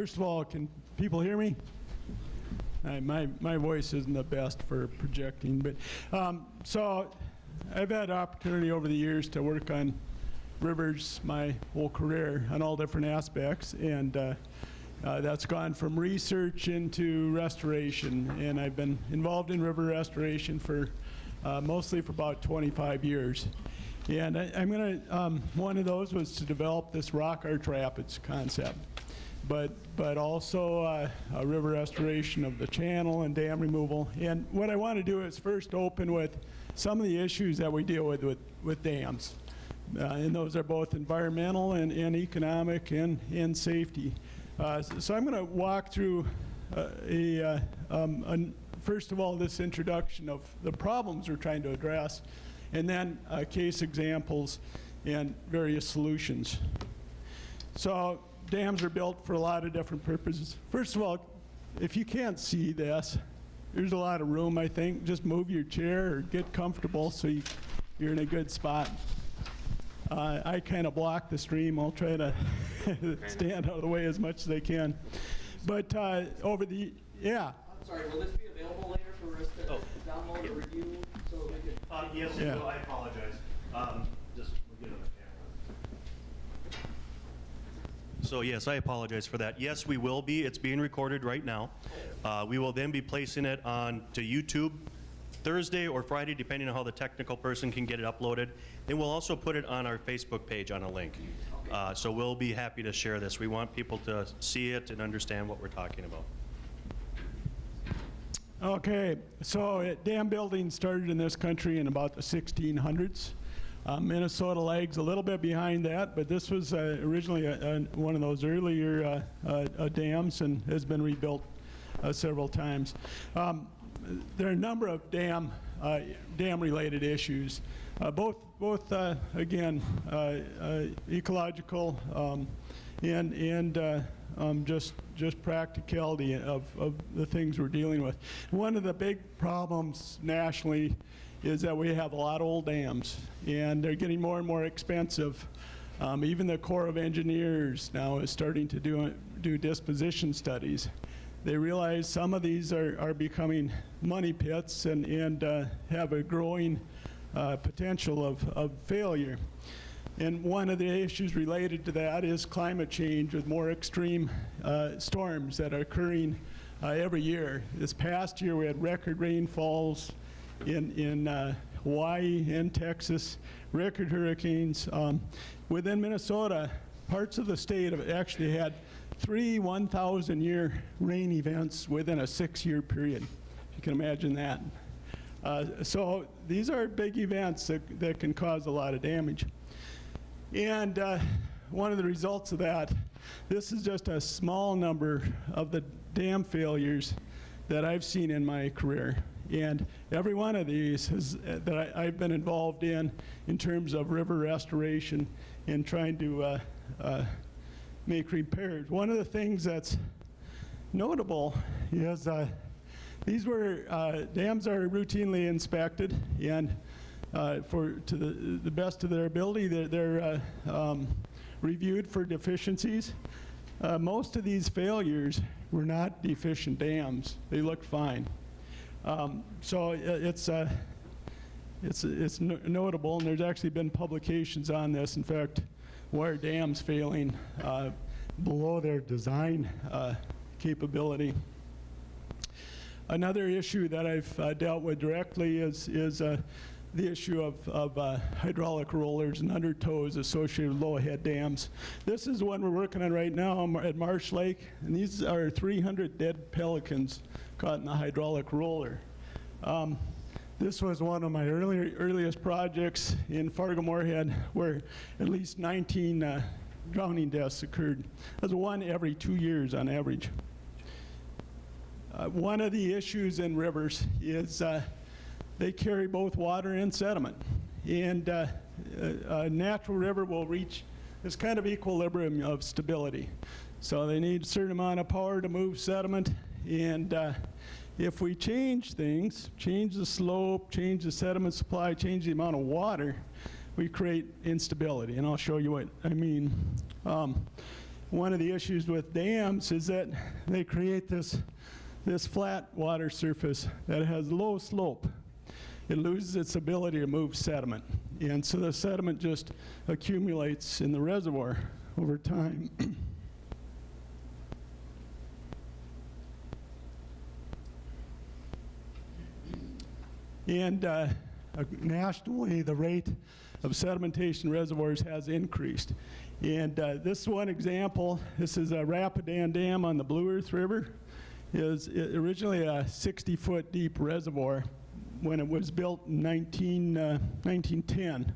First of all, can people hear me? My voice isn't the best for projecting, but so I've had opportunity over the years to work on rivers my whole career on all different aspects, and that's gone from research into restoration, and I've been involved in river restoration for mostly for about 25 years. And I'm going to, one of those was to develop this rock arch rapids concept, but also a river restoration of the channel and dam removal. And what I want to do is first open with some of the issues that we deal with dams. And those are both environmental and economic and safety. So I'm going to walk through first of all, this introduction of the problems we're trying to address, and then case examples and various solutions. So dams are built for a lot of different purposes. First of all, if you can't see this, there's a lot of room, I think. Just move your chair or get comfortable so you're in a good spot. I kind of block the stream. I'll try to stand out of the way as much as I can. But yeah. I'm sorry, will this be available later for us to download or review? So we can yes, yeah. I apologize. Just we'll get on the camera. So yes, I apologize for that. Yes, we will be. It's being recorded right now. We will then be placing it on to YouTube Thursday or Friday, depending on how the technical person can get it uploaded. And we'll also put it on our Facebook page on a link. So we'll be happy to share this. We want people to see it and understand what we're talking about. Okay, so dam building started in this country in about the 1600s. Minnesota lags a little bit behind that, but this was originally one of those earlier dams and has been rebuilt several times. There are a number of dam-related issues, both again ecological and just practicality of the things we're dealing with. One of the big problems nationally is that we have a lot of old dams, and they're getting more and more expensive. Even the Corps of Engineers now is starting to do disposition studies. They realize some of these are becoming money pits and have a growing potential of failure. And one of the issues related to that is climate change with more extreme storms that are occurring every year. This past year we had record rainfalls in Hawaii and Texas, record hurricanes. Within Minnesota, parts of the state have actually had 3 1,000-year rain events within a 6-year period. You can imagine that. So these are big events that can cause a lot of damage. And one of the results of that, this is just a small number of the dam failures that I've seen in my career. And every one of these that I've been involved in terms of river restoration and trying to make repairs. One of the things that's notable is these were dams are routinely inspected, and to the best of their ability, they're reviewed for deficiencies. Most of these failures were not deficient dams; they looked fine. So it's notable, and there's actually been publications on this. In fact, why are dams failing below their design capability? Another issue that I've dealt with directly is the issue of hydraulic rollers and undertows associated with low-head dams. This is one we're working on right now at Marsh Lake, and these are 300 dead pelicans caught in a hydraulic roller. This was one of my earliest projects in Fargo-Moorhead, where at least 19 drowning deaths occurred. That's one every 2 years on average. One of the issues in rivers is they carry both water and sediment. And a natural river will reach this kind of equilibrium of stability. So they need a certain amount of power to move sediment, and if we change things, change the slope, change the sediment supply, change the amount of water, we create instability, and I'll show you what I mean. one of the issues with dams is that they create this flat water surface that has low slope. It loses its ability to move sediment. And so the sediment just accumulates in the reservoir over time. And nationally, the rate of sedimentation reservoirs has increased. And this is one example. This is a Rapidan Dam on the Blue Earth River. It was originally a 60-foot deep reservoir when it was built in 1910.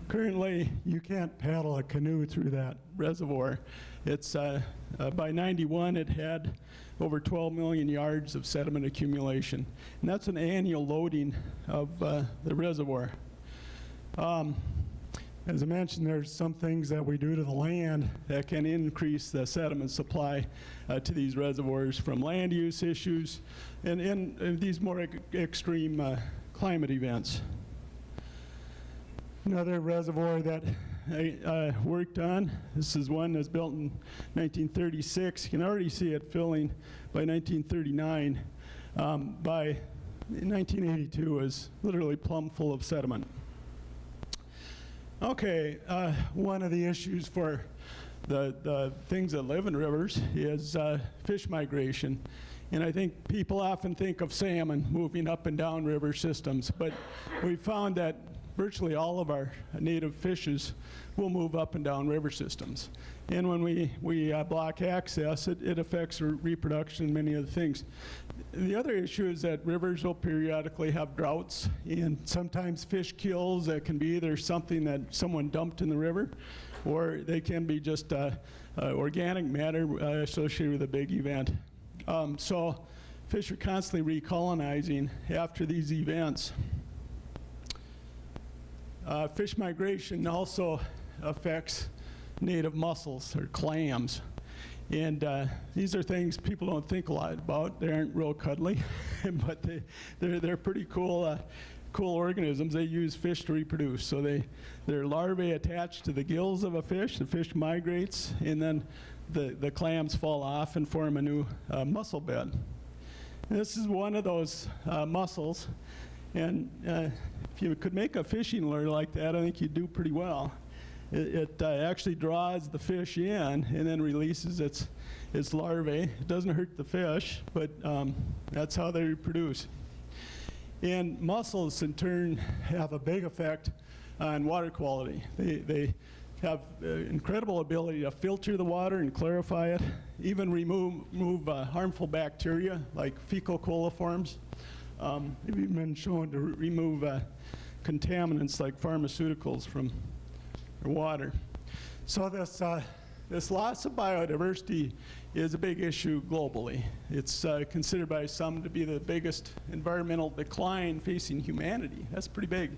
Currently, you can't paddle a canoe through that reservoir. It's by 91, it had over 12 million yards of sediment accumulation. And that's an annual loading of the reservoir. As I mentioned, there's some things that we do to the land that can increase the sediment supply to these reservoirs, from land use issues and these more extreme climate events. Another reservoir that I worked on, this is one that's built in 1936. You can already see it filling by 1939. By 1982, it was literally plumb full of sediment. Okay, one of the issues for the things that live in rivers is fish migration. And I think people often think of salmon moving up and down river systems, but we found that virtually all of our native fishes will move up and down river systems. And when we block access, it affects reproduction and many other things. The other issue is that rivers will periodically have droughts, and sometimes fish kills that can be either something that someone dumped in the river, or they can be just organic matter associated with a big event. So fish are constantly recolonizing after these events. Fish migration also affects native mussels, or clams. And these are things people don't think a lot about. They aren't real cuddly, but they're pretty cool organisms. They use fish to reproduce. So their larvae attach to the gills of a fish. The fish migrates, and then the clams fall off and form a new mussel bed. And this is one of those mussels. And if you could make a fishing lure like that, I think you'd do pretty well. It actually draws the fish in and then releases its larvae. It doesn't hurt the fish, but that's how they reproduce. And mussels, in turn, have a big effect on water quality. They have incredible ability to filter the water and clarify it, even remove harmful bacteria like fecal coliforms. They've even been shown to remove contaminants like pharmaceuticals from their water. So this loss of biodiversity is a big issue globally. It's considered by some to be the biggest environmental decline facing humanity. That's pretty big.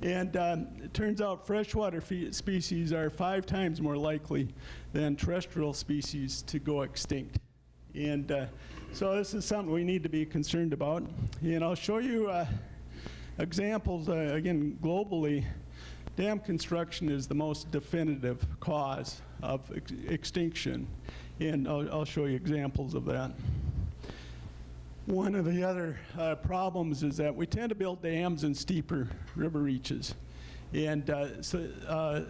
And it turns out freshwater species are 5 times more likely than terrestrial species to go extinct. And so this is something we need to be concerned about. And I'll show you examples, again, globally. Dam construction is the most definitive cause of extinction. And I'll show you examples of that. One of the other problems is that we tend to build dams in steeper river reaches. And so a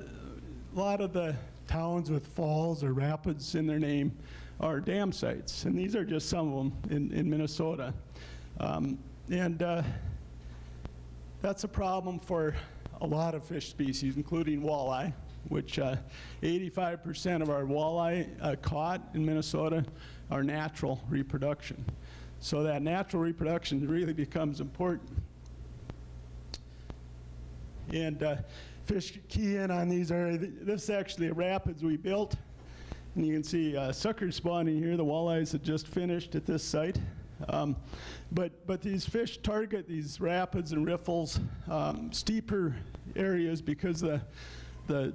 lot of the towns with falls or rapids in their name are dam sites. And these are just some of them in Minnesota. That's a problem for a lot of fish species, including walleye, which 85% of our walleye caught in Minnesota are natural reproduction. So that natural reproduction really becomes important. And fish key in on these are, this is actually a rapids we built. And you can see suckers spawning here. The walleyes had just finished at this site. But these fish target these rapids and riffles, steeper areas, because the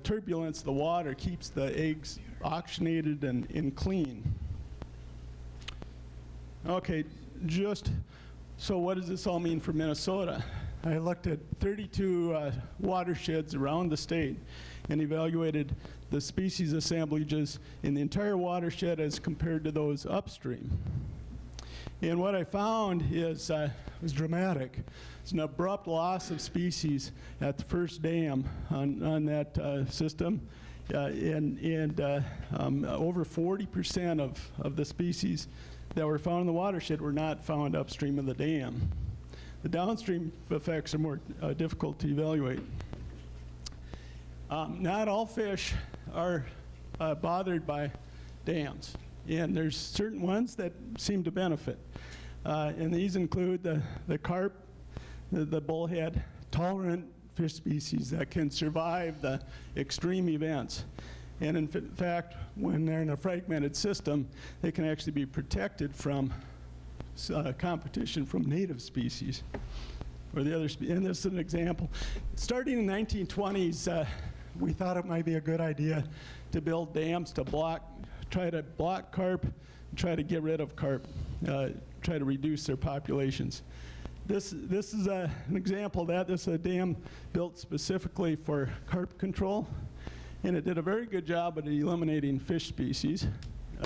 turbulence of the water keeps the eggs oxygenated and clean. Okay, so what does this all mean for Minnesota? I looked at 32 watersheds around the state and evaluated the species assemblages in the entire watershed as compared to those upstream. And what I found is was dramatic. It's an abrupt loss of species at the first dam on that system, and over 40% of the species that were found in the watershed were not found upstream of the dam. The downstream effects are more difficult to evaluate. Not all fish are bothered by dams, and there's certain ones that seem to benefit. And these include the carp, the bullhead, tolerant fish species that can survive the extreme events. And in fact, when they're in a fragmented system, they can actually be protected from competition from native species or the other species. And this is an example. Starting in the 1920s, we thought it might be a good idea to build dams to try to block carp, try to get rid of carp, try to reduce their populations. This is an example of that. This is a dam built specifically for carp control, and it did a very good job at eliminating fish species.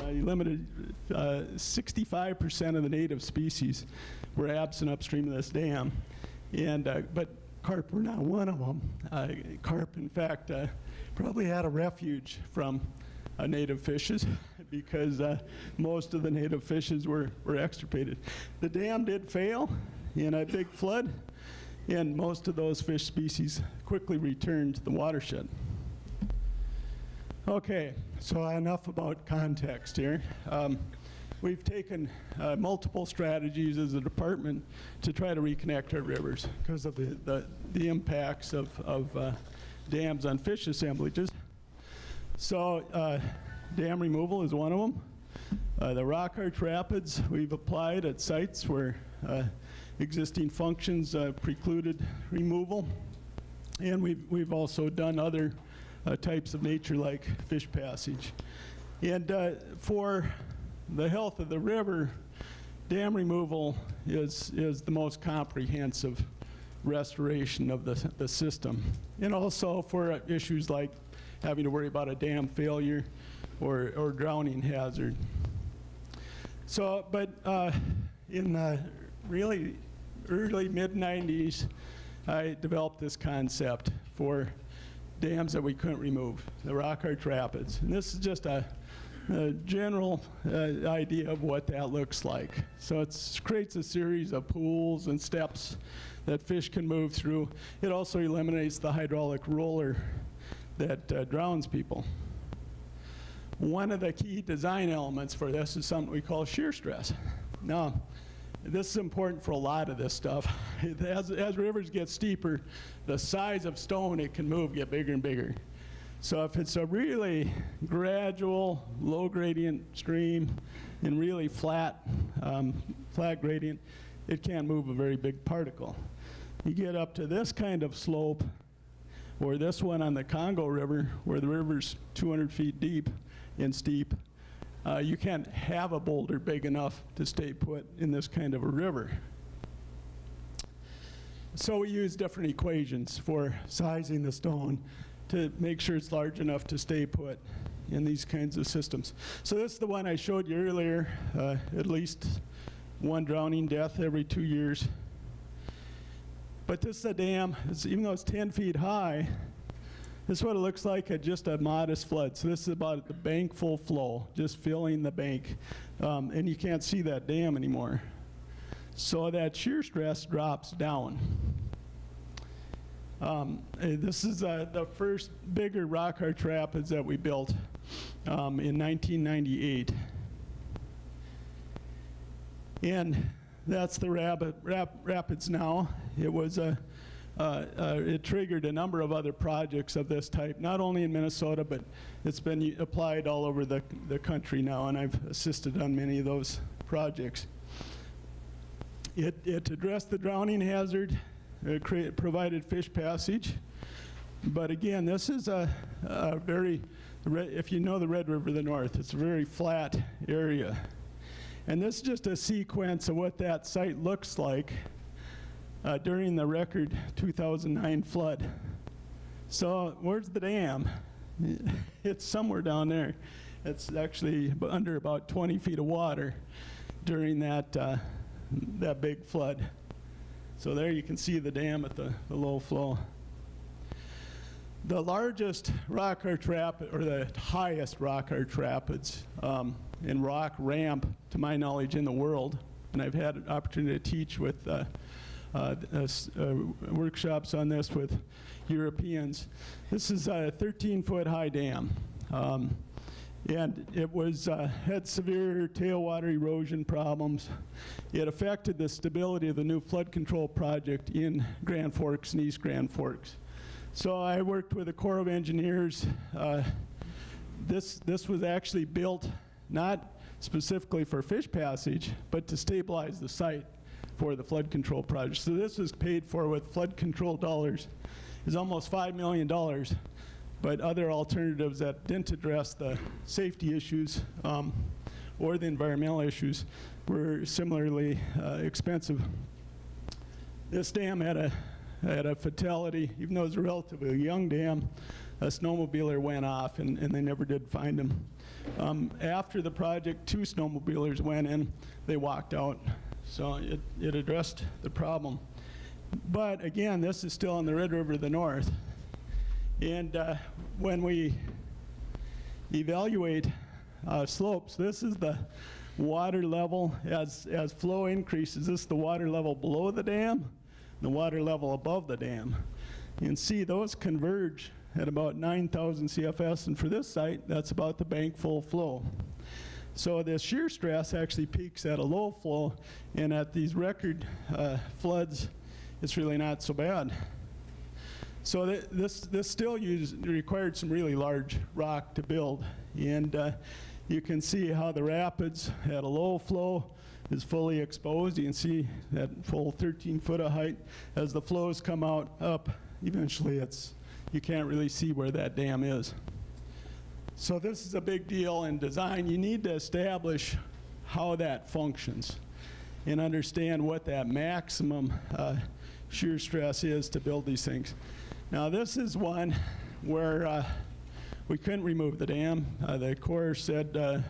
Eliminated 65% of the native species were absent upstream of this dam, and but carp were not one of them. Carp, in fact, probably had a refuge from native fishes because most of the native fishes were extirpated. The dam did fail in a big flood, and most of those fish species quickly returned to the watershed. Okay, so enough about context here. We've taken multiple strategies as a department to try to reconnect our rivers because of the impacts of dams on fish assemblages. So dam removal is one of them. The rock arch rapids we've applied at sites where existing functions precluded removal. And we've also done other types of nature like fish passage. And for the health of the river, dam removal is the most comprehensive restoration of the system. And also for issues like having to worry about a dam failure or drowning hazard. So, but in the really early mid-90s, I developed this concept for dams that we couldn't remove, the rock arch rapids. And this is just a general idea of what that looks like. So it creates a series of pools and steps that fish can move through. It also eliminates the hydraulic roller that drowns people. One of the key design elements for this is something we call shear stress. Now, this is important for a lot of this stuff. As rivers get steeper, the size of stone it can move get bigger and bigger. So if it's a really gradual, low gradient stream and really flat gradient, it can't move a very big particle. You get up to this kind of slope, or this one on the Congo River, where the river's 200 feet deep and steep, you can't have a boulder big enough to stay put in this kind of a river. So we use different equations for sizing the stone to make sure it's large enough to stay put in these kinds of systems. So this is the one I showed you earlier, at least one drowning death every 2 years. But this is a dam, even though it's 10 feet high, this is what it looks like at just a modest flood. So this is about the bank full flow, just filling the bank. And you can't see that dam anymore. So that shear stress drops down. This is the first bigger rock arch rapids that we built in 1998. And that's the rapids now. It was it triggered a number of other projects of this type, not only in Minnesota, but it's been applied all over the country now, and I've assisted on many of those projects. It addressed the drowning hazard, provided fish passage, but again, this is a very, if you know the Red River of the North, it's a very flat area. And this is just a sequence of what that site looks like during the record 2009 flood. So where's the dam? It's somewhere down there. It's actually under about 20 feet of water during that big flood. So there you can see the dam at the low flow. The largest rock arch rapid, or the highest rock arch rapids and rock ramp, to my knowledge, in the world, and I've had an opportunity to teach with workshops on this with Europeans. This is a 13-foot high dam. And it was had severe tailwater erosion problems. It affected the stability of the new flood control project in Grand Forks and East Grand Forks. So I worked with the Corps of Engineers. This was actually built not specifically for fish passage, but to stabilize the site for the flood control project. So this was paid for with flood control dollars. It's almost $5 million. But other alternatives that didn't address the safety issues or the environmental issues were similarly expensive. This dam had a fatality. Even though it was a relatively young dam, a snowmobiler went off and they never did find him. After the project, 2 snowmobilers went in, they walked out. So it addressed the problem. But again, this is still in the Red River to the north. And when we evaluate slopes, this is the water level as flow increases. This is the water level below the dam, the water level above the dam. You can see those converge at about 9,000 CFS, and for this site, that's about the bank full flow. So the shear stress actually peaks at a low flow, and at these record floods, it's really not so bad. So this still required some really large rock to build. And you can see how the rapids at a low flow is fully exposed. You can see that full 13 foot of height. As the flows come out up, eventually you can't really see where that dam is. So this is a big deal in design. You need to establish how that functions and understand what that maximum shear stress is to build these things. Now this is one where we couldn't remove the dam. The Corps said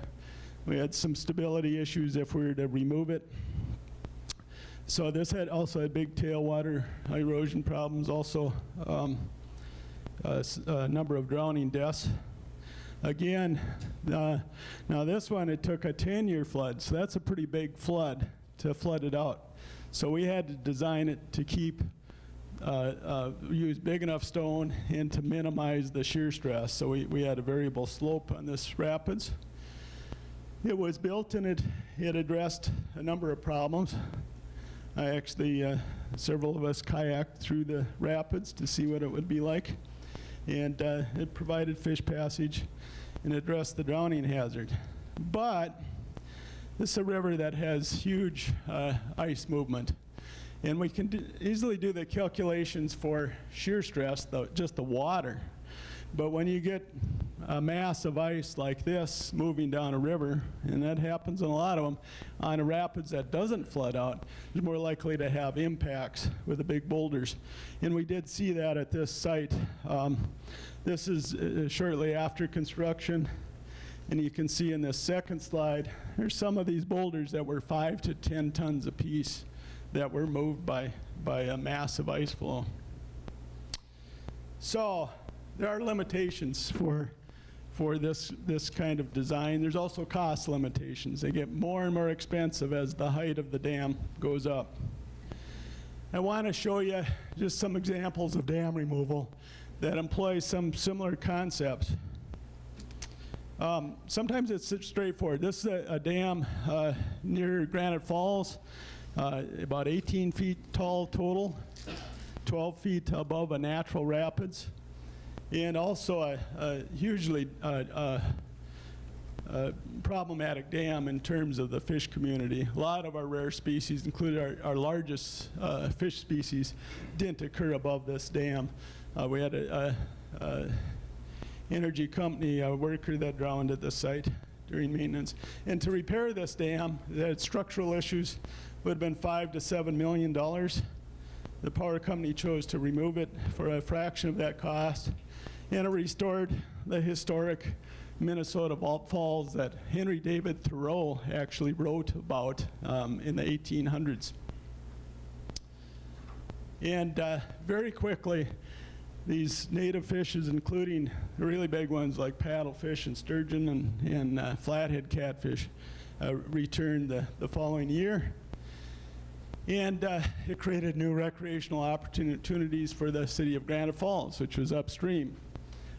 we had some stability issues if we were to remove it. So this also had big tailwater erosion problems, also a number of drowning deaths. Again, now this one, it took a 10-year flood, so that's a pretty big flood to flood it out. So we had to design it to keep use big enough stone and to minimize the shear stress. So we had a variable slope on this rapids. It was built and it addressed a number of problems. I actually, several of us kayaked through the rapids to see what it would be like. And it provided fish passage and addressed the drowning hazard. But this is a river that has huge ice movement. And we can easily do the calculations for shear stress, just the water. But when you get a mass of ice like this moving down a river, and that happens in a lot of them, on a rapids that doesn't flood out, it's more likely to have impacts with the big boulders. And we did see that at this site. This is shortly after construction. And you can see in this second slide, there's some of these boulders that were 5 to 10 tons apiece that were moved by a massive ice flow. So there are limitations for this kind of design. There's also cost limitations. They get more and more expensive as the height of the dam goes up. I want to show you just some examples of dam removal that employ some similar concepts. Sometimes it's straightforward. This is a dam near Granite Falls, about 18 feet tall total, 12 feet above a natural rapids, and also a hugely problematic dam in terms of the fish community. A lot of our rare species, including our largest fish species, didn't occur above this dam. We had a energy company worker that drowned at the site during maintenance. And to repair this dam that had structural issues would have been $5 to $7 million. the power company chose to remove it for a fraction of that cost, and it restored the historic Minnesota Vault Falls that Henry David Thoreau actually wrote about in the 1800s. And very quickly, these native fishes, including the really big ones like paddlefish and sturgeon and flathead catfish, returned the following year. And it created new recreational opportunities for the city of Granite Falls, which was upstream.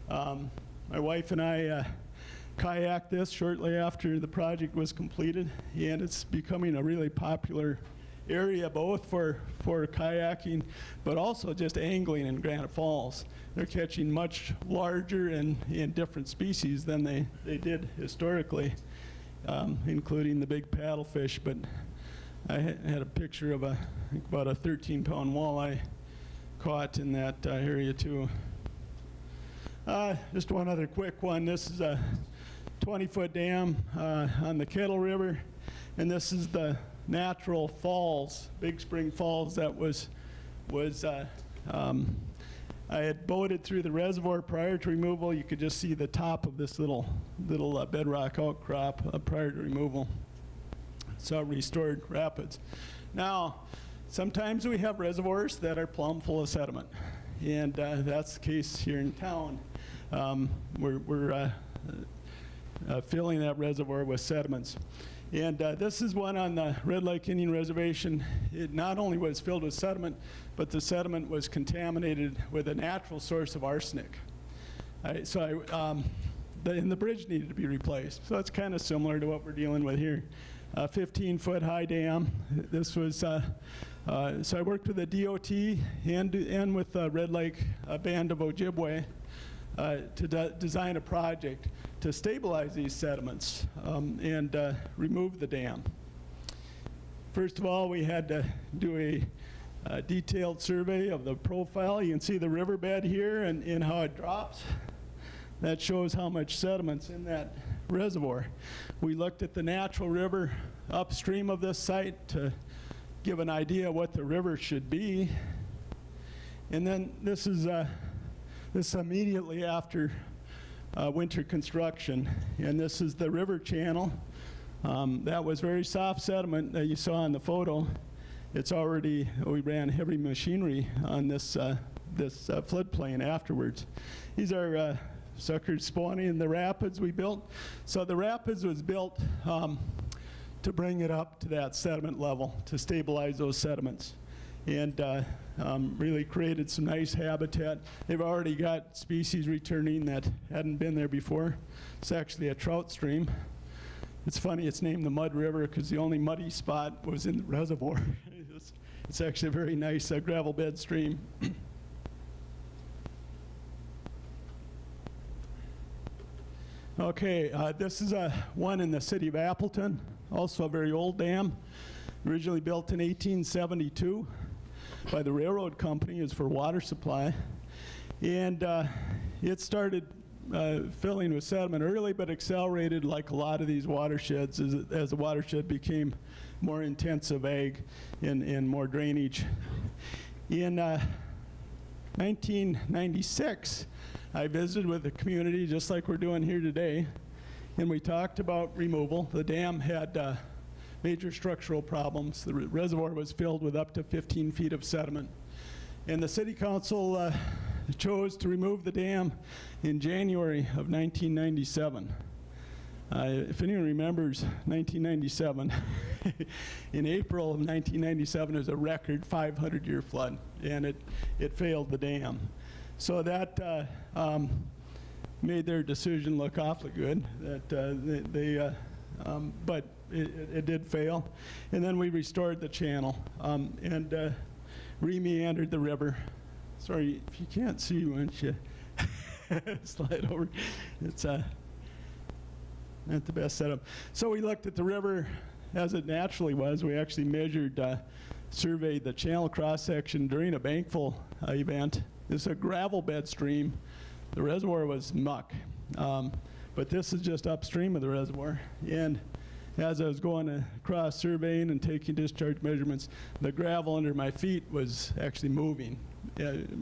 My wife and I kayaked this shortly after the project was completed, and it's becoming a really popular area both for kayaking, but also just angling in Granite Falls. They're catching much larger and different species than they did historically, including the big paddlefish, but I had a picture of about a 13-pound walleye caught in that area too. Just one other quick one. This is a 20-foot dam on the Kettle River, and this is the natural falls, Big Spring Falls, that was I had boated through the reservoir prior to removal. You could just see the top of this little bedrock outcrop prior to removal. So restored rapids. Now, sometimes we have reservoirs that are plumb full of sediment, and that's the case here in town. We're filling that reservoir with sediments. And this is one on the Red Lake Indian Reservation. It not only was filled with sediment, but the sediment was contaminated with a natural source of arsenic. And the bridge needed to be replaced. So that's kind of similar to what we're dealing with here. 15-foot high dam. This was, so I worked with the DOT and with Red Lake Band of Ojibwe to design a project to stabilize these sediments and remove the dam. First of all, we had to do a detailed survey of the profile. You can see the riverbed here and how it drops. That shows how much sediment's in that reservoir. We looked at the natural river upstream of this site to give an idea what the river should be. And then this is immediately after winter construction, and this is the river channel. That was very soft sediment that you saw in the photo. It's already, we ran heavy machinery on this floodplain afterwards. These are suckers spawning in the rapids we built. So the rapids was built to bring it up to that sediment level, to stabilize those sediments, and really created some nice habitat. They've already got species returning that hadn't been there before. It's actually a trout stream. It's funny, it's named the Mud River because the only muddy spot was in the reservoir. It's actually a very nice gravel bed stream. Okay, this is one in the city of Appleton, also a very old dam, originally built in 1872 by the railroad company. It's for water supply. And it started filling with sediment early, but accelerated like a lot of these watersheds as the watershed became more intensive ag and more drainage. In 1996, I visited with the community, just like we're doing here today, and we talked about removal. The dam had major structural problems. The reservoir was filled with up to 15 feet of sediment. And the city council chose to remove the dam in January of 1997. If anyone remembers 1997, in April of 1997 was a record 500-year flood, and it failed the dam. So that made their decision look awfully good. That but it did fail, and then we restored the channel and re-meandered the river. Sorry, if you can't see, why don't you slide over? It's not the best setup. So we looked at the river as it naturally was. We actually measured, surveyed the channel cross-section during a bankful event. This is a gravel bed stream. The reservoir was muck, but this is just upstream of the reservoir. And as I was going across surveying and taking discharge measurements, the gravel under my feet was actually moving,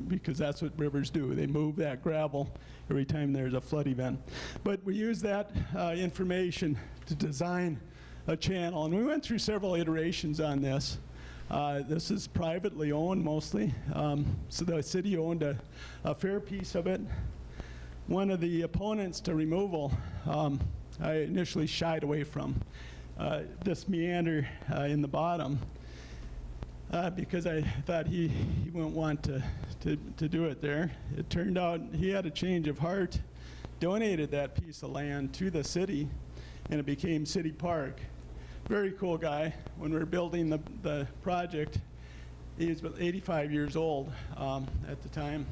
because that's what rivers do. They move that gravel every time there's a flood event. But we use that information to design a channel, and we went through several iterations on this. This is privately owned mostly, so the city owned a fair piece of it. One of the opponents to removal, I initially shied away from this meander in the bottom, because I thought he wouldn't want to do it there. It turned out he had a change of heart, donated that piece of land to the city, and it became City Park. Very cool guy. When we were building the project, he was about 85 years old at the time.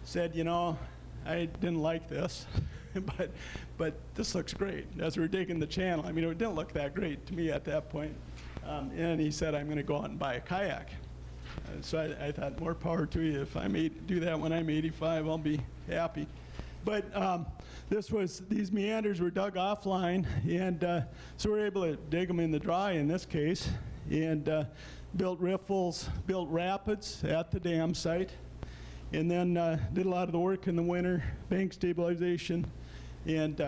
Said, you know, I didn't like this, but this looks great. As we were digging the channel, I mean, it didn't look that great to me at that point. And he said, I'm going to go out and buy a kayak. So I thought, more power to you. If I do that when I'm 85, I'll be happy. But these meanders were dug offline, and so we were able to dig them in the dry in this case, and built riffles, built rapids at the dam site, and then did a lot of the work in the winter, bank stabilization, and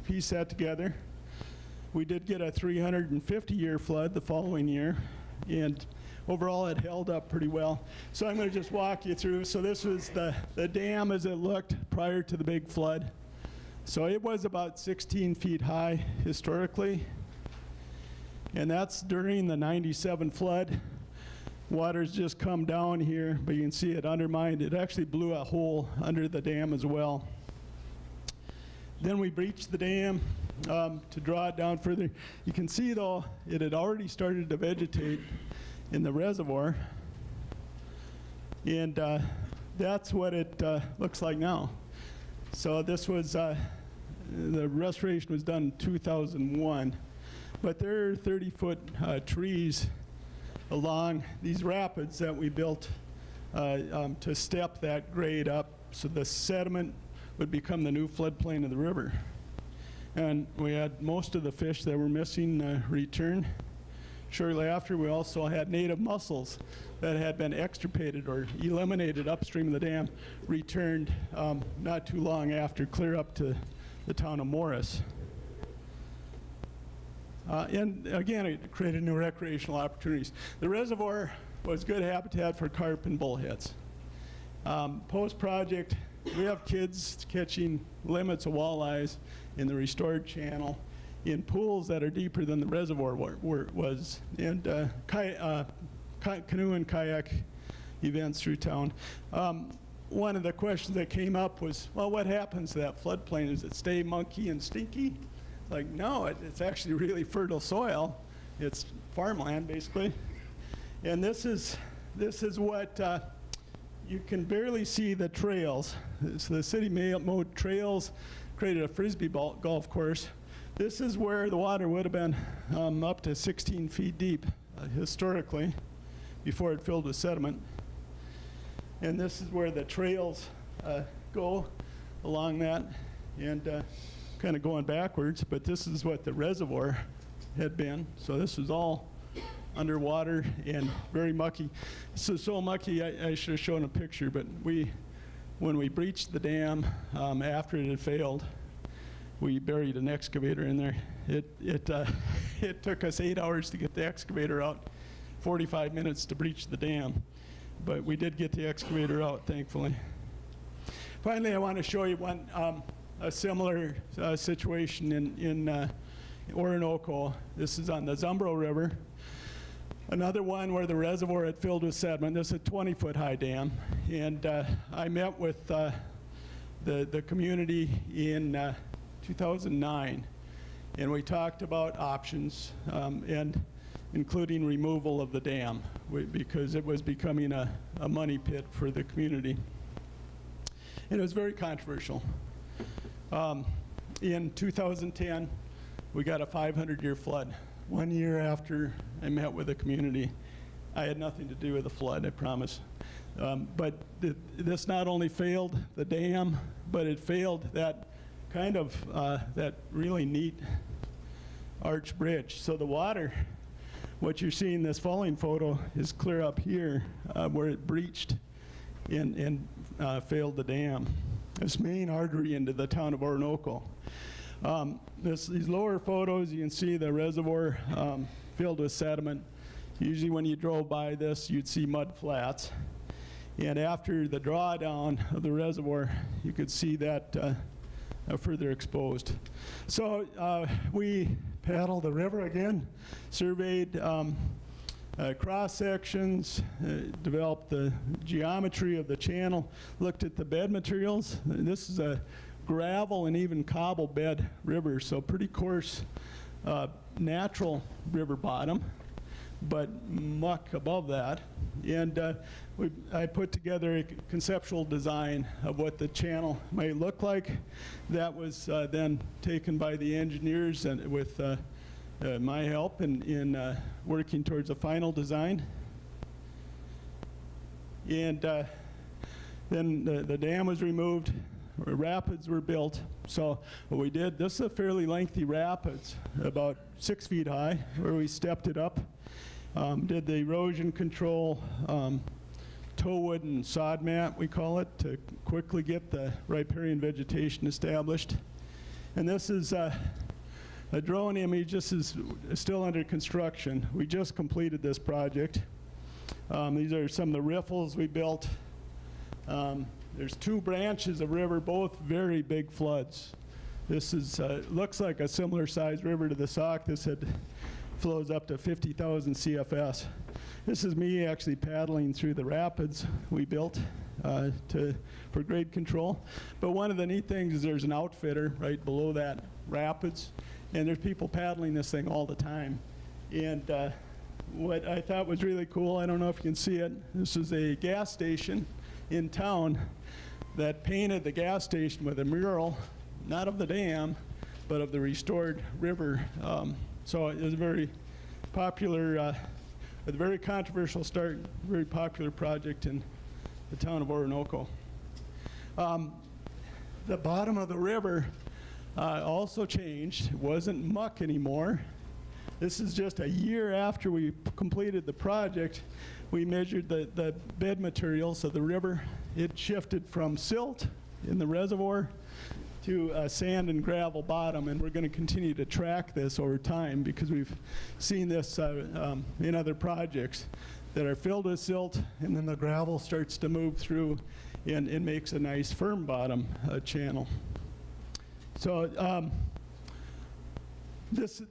pieced that together. We did get a 350-year flood the following year, and overall it held up pretty well. So I'm going to just walk you through. So this was the dam as it looked prior to the big flood. So it was about 16 feet high historically, and that's during the 97 flood. Water's just come down here, but you can see it undermined. It actually blew a hole under the dam as well. Then we breached the dam to draw it down further. You can see, though, it had already started to vegetate in the reservoir, and that's what it looks like now. So this was, the restoration was done in 2001, but there are 30-foot trees along these rapids that we built to step that grade up so the sediment would become the new floodplain of the river. And we had most of the fish that were missing return. Shortly after, we also had native mussels that had been extirpated or eliminated upstream of the dam, returned not too long after, clear up to the town of Morris. And again, it created new recreational opportunities. The reservoir was good habitat for carp and bullheads. Post-project, we have kids catching limits of walleyes in the restored channel in pools that are deeper than the reservoir was, and canoe and kayak events through town. One of the questions that came up was, well, what happens to that floodplain? Does it stay mucky and stinky? Like, no, it's actually really fertile soil. It's farmland, basically. And this is what you can barely see the trails. So the city mowed trails, created a frisbee golf course. This is where the water would have been up to 16 feet deep historically, before it filled with sediment. And this is where the trails go along that, and kind of going backwards, but this is what the reservoir had been. So this was all underwater and very mucky. So mucky, I should have shown a picture, but when we breached the dam after it had failed, we buried an excavator in there. It took us 8 hours to get the excavator out, 45 minutes to breach the dam, but we did get the excavator out, thankfully. Finally, I want to show you a similar situation in Orinoco. This is on the Zumbro River. Another one where the reservoir had filled with sediment. This is a 20-foot high dam, and I met with the community in 2009, and we talked about options, and including removal of the dam, because it was becoming a money pit for the community. And it was very controversial. In 2010, we got a 500-year flood. 1 year after I met with the community. I had nothing to do with the flood, I promise. But this not only failed the dam, but it failed that kind of, that really neat arch bridge. So the water, what you're seeing this falling photo, is clear up here where it breached and failed the dam. This main artery into the town of Orinoco. These lower photos, you can see the reservoir filled with sediment. Usually when you drove by this, you'd see mud flats. And after the drawdown of the reservoir, you could see that further exposed. So we paddled the river again, surveyed cross sections, developed the geometry of the channel, looked at the bed materials. This is a gravel and even cobble bed river, so pretty coarse natural river bottom, but muck above that. And I put together a conceptual design of what the channel might look like. That was then taken by the engineers and with my help in working towards a final design. And then the dam was removed, rapids were built. So what we did, this is a fairly lengthy rapids, about 6 feet high, where we stepped it up. Did the erosion control, tow-wood and sod mat, we call it, to quickly get the riparian vegetation established. And this is a drone image. This is still under construction. We just completed this project. These are some of the riffles we built. There's 2 branches of river, both very big floods. This is looks like a similar sized river to the Sauk. This flows up to 50,000 CFS. This is me actually paddling through the rapids we built for grade control. But one of the neat things is there's an outfitter right below that rapids, and there's people paddling this thing all the time. And what I thought was really cool, I don't know if you can see it, this is a gas station in town that painted the gas station with a mural, not of the dam, but of the restored river. So it was a very popular, a very controversial start, very popular project in the town of Orinoco. The bottom of the river also changed. It wasn't muck anymore. This is just a year after we completed the project. We measured the bed materials of the river. It shifted from silt in the reservoir to sand and gravel bottom, and we're going to continue to track this over time because we've seen this in other projects that are filled with silt, and then the gravel starts to move through and it makes a nice firm bottom channel. So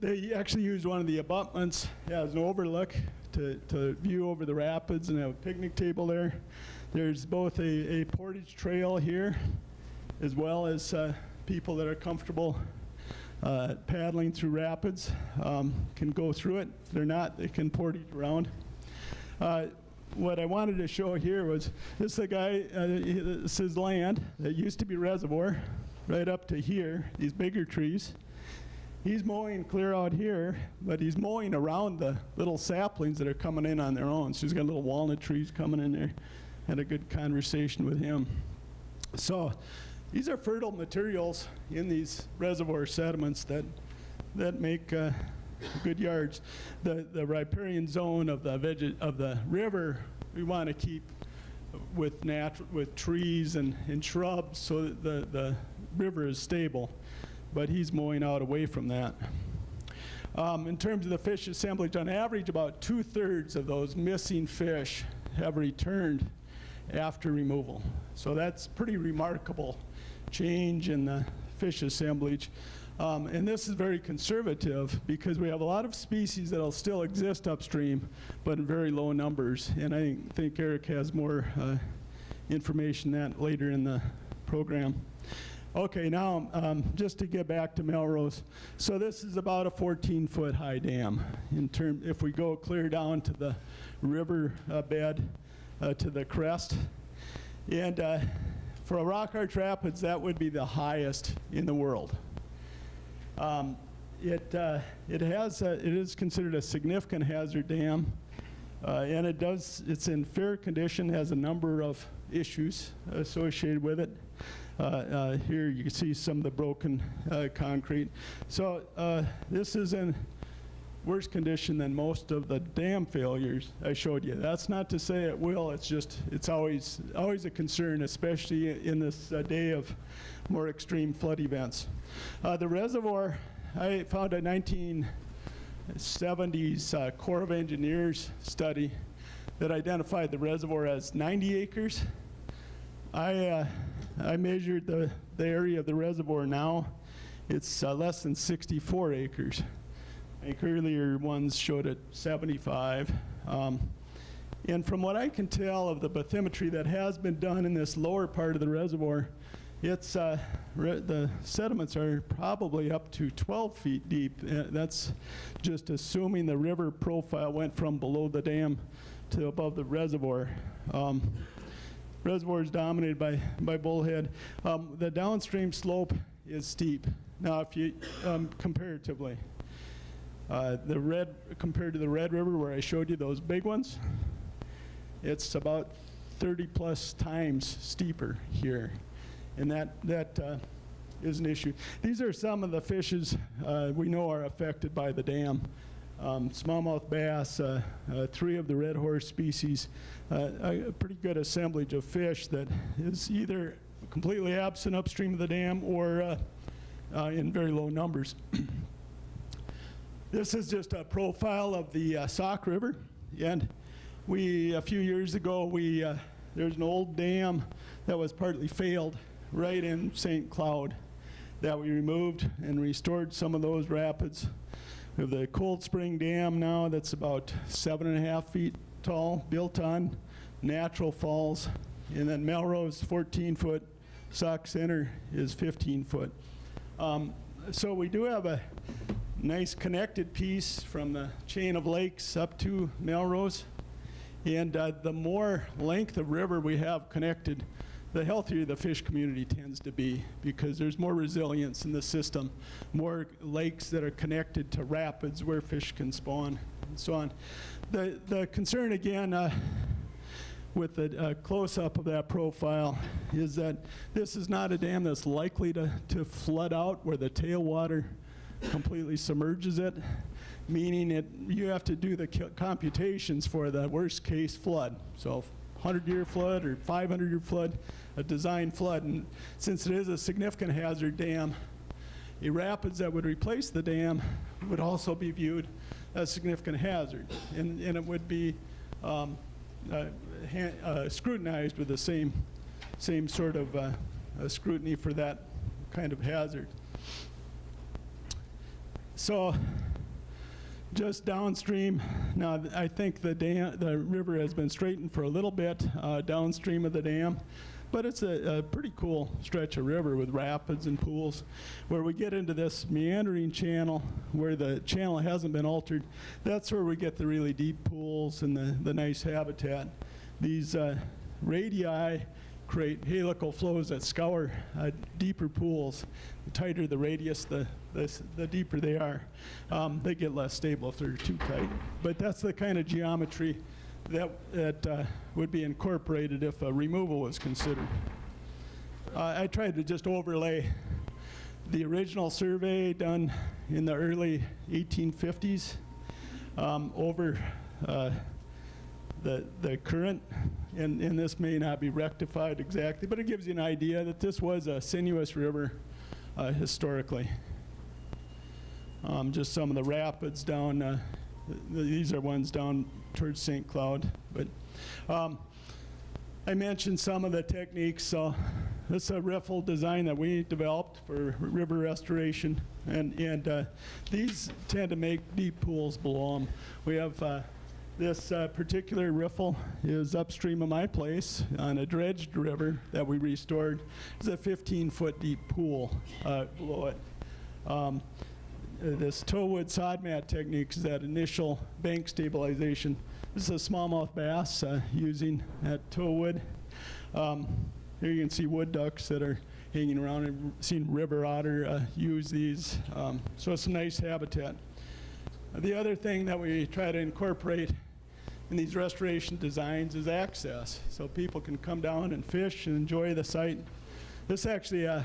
they actually used one of the abutments as an overlook to view over the rapids and have a picnic table there. There's both a portage trail here as well as people that are comfortable paddling through rapids can go through it. If they're not, they can portage around. What I wanted to show here was this is a guy, this is land that used to be reservoir right up to here, these bigger trees. He's mowing clear out here, but he's mowing around the little saplings that are coming in on their own. So he's got little walnut trees coming in there. Had a good conversation with him. So these are fertile materials in these reservoir sediments that make good yards. The riparian zone of the river we want to keep with trees and shrubs so that the river is stable. But he's mowing out away from that. In terms of the fish assemblage, on average, about 2/3 of those missing fish have returned after removal. So that's pretty remarkable change in the fish assemblage. And this is very conservative because we have a lot of species that will still exist upstream, but in very low numbers. And I think Eric has more information on that later in the program. Okay, now just to get back to Melrose. So this is about a 14-foot high dam. If we go clear down to the river bed to the crest. And for a rock arch rapids, that would be the highest in the world. It is considered a significant hazard dam. And it's in fair condition, has a number of issues associated with it. Here you can see some of the broken concrete. So this is in worse condition than most of the dam failures I showed you. That's not to say it will, it's always a concern, especially in this day of more extreme flood events. The reservoir, I found a 1970s Corps of Engineers study that identified the reservoir as 90 acres. I measured the area of the reservoir now. It's less than 64 acres. I think earlier ones showed it 75. And from what I can tell of the bathymetry that has been done in this lower part of the reservoir, it's the sediments are probably up to 12 feet deep. That's just assuming the river profile went from below the dam to above the reservoir. Reservoir is dominated by bullhead. The downstream slope is steep. Now, if you comparatively, compared to the Red River where I showed you those big ones, it's about 30 plus times steeper here, and that is an issue. These are some of the fishes we know are affected by the dam. Smallmouth bass, 3 of the red horse species, a pretty good assemblage of fish that is either completely absent upstream of the dam or in very low numbers. This is just a profile of the Sauk River, and a few years ago, there's an old dam that was partly failed right in St. Cloud that we removed and restored some of those rapids. We have the Cold Spring Dam now that's about 7.5 feet tall, built on natural falls, and then Melrose 14-foot, Sauk Center is 15 foot. So we do have a nice connected piece from the chain of lakes up to Melrose. And the more length of river we have connected, the healthier the fish community tends to be, because there's more resilience in the system, more lakes that are connected to rapids where fish can spawn, and so on. The concern, again, with the close-up of that profile is that this is not a dam that's likely to flood out where the tailwater completely submerges it, meaning you have to do the computations for the worst-case flood. So 100-year flood or 500-year flood, a design flood. And since it is a significant hazard dam, a rapids that would replace the dam would also be viewed as a significant hazard. And it would be scrutinized with the same sort of scrutiny for that kind of hazard. So just downstream, now I think the river has been straightened for a little bit downstream of the dam, but it's a pretty cool stretch of river with rapids and pools. Where we get into this meandering channel where the channel hasn't been altered, that's where we get the really deep pools and the nice habitat. These radii create helical flows that scour deeper pools. The tighter the radius, the deeper they are. They get less stable if they're too tight. But that's the kind of geometry that would be incorporated if a removal was considered. I tried to just overlay the original survey done in the early 1850s over the current, and this may not be rectified exactly, but it gives you an idea that this was a sinuous river historically. Just some of the rapids down, these are ones down towards St. Cloud. But I mentioned some of the techniques. So this is a riffle design that we developed for river restoration, and these tend to make deep pools below them. We have this particular riffle is upstream of my place on a dredged river that we restored. It's a 15-foot deep pool below it. This toewood sod mat technique is that initial bank stabilization. This is a smallmouth bass using that toewood. Here you can see wood ducks that are hanging around. I've seen river otter use these. So it's some nice habitat. The other thing that we try to incorporate in these restoration designs is access, so people can come down and fish and enjoy the site. This is actually a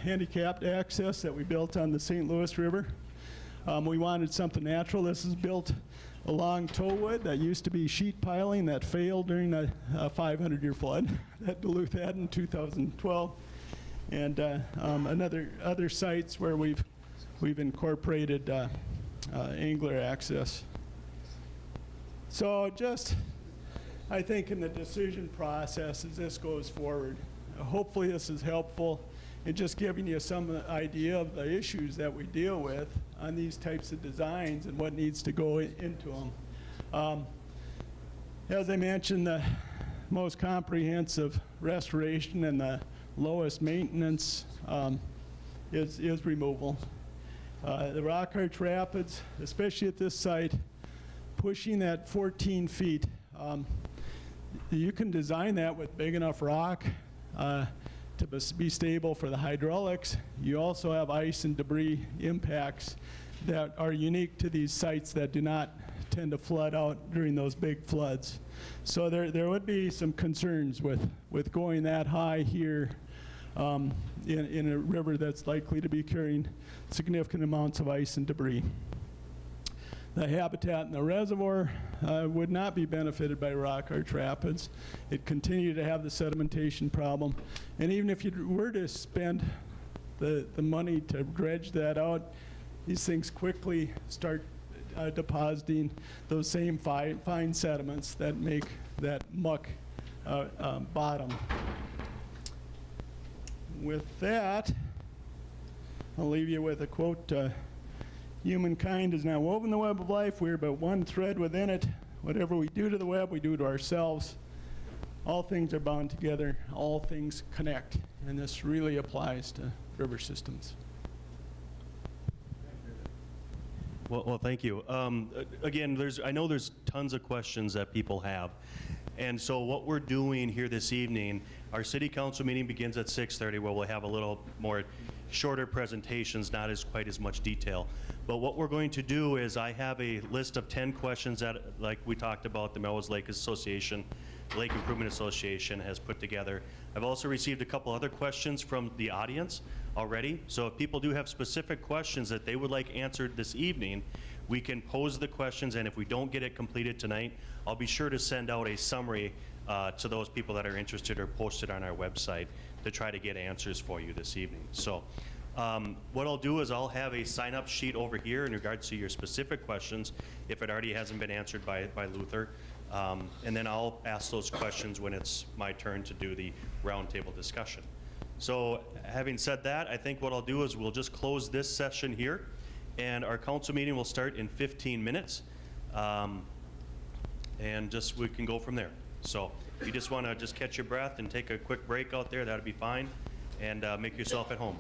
handicapped access that we built on the St. Louis River. We wanted something natural. This is built along tollwood that used to be sheet piling that failed during a 500-year flood that Duluth had in 2012, and other sites where we've incorporated angler access. So just, I think in the decision process as this goes forward, hopefully this is helpful in just giving you some idea of the issues that we deal with on these types of designs and what needs to go into them. As I mentioned, the most comprehensive restoration and the lowest maintenance is removal. The Rock Arch Rapids, especially at this site, pushing that 14 feet, you can design that with big enough rock to be stable for the hydraulics. You also have ice and debris impacts that are unique to these sites that do not tend to flood out during those big floods. So there would be some concerns with going that high here in a river that's likely to be carrying significant amounts of ice and debris. The habitat in the reservoir would not be benefited by Rock Arch Rapids. It continued to have the sedimentation problem. And even if you were to spend the money to dredge that out, these things quickly start depositing those same fine sediments that make that muck bottom. With that, I'll leave you with a quote. Humankind is now woven the web of life. We are but one thread within it. Whatever we do to the web, we do to ourselves. All things are bound together. All things connect. And this really applies to river systems. Well, thank you. Again, I know there's tons of questions that people have. And so what we're doing here this evening, our city council meeting begins at 6:30, where we'll have a little more shorter presentations, not as quite as much detail. But what we're going to do is I have a list of 10 questions that, like we talked about, the Melrose Lake Association, Lake Improvement Association has put together. I've also received a couple other questions from the audience already. So if people do have specific questions that they would like answered this evening, we can pose the questions, and if we don't get it completed tonight, I'll be sure to send out a summary to those people that are interested or post it on our website to try to get answers for you this evening. So what I'll do is I'll have a sign-up sheet over here in regards to your specific questions, if it already hasn't been answered by Luther. And then I'll ask those questions when it's my turn to do the roundtable discussion. So having said that, I think what I'll do is we'll just close this session here, and our council meeting will start in 15 minutes. And just we can go from there. So if you just want to just catch your breath and take a quick break out there, that'd be fine, and make yourself at home.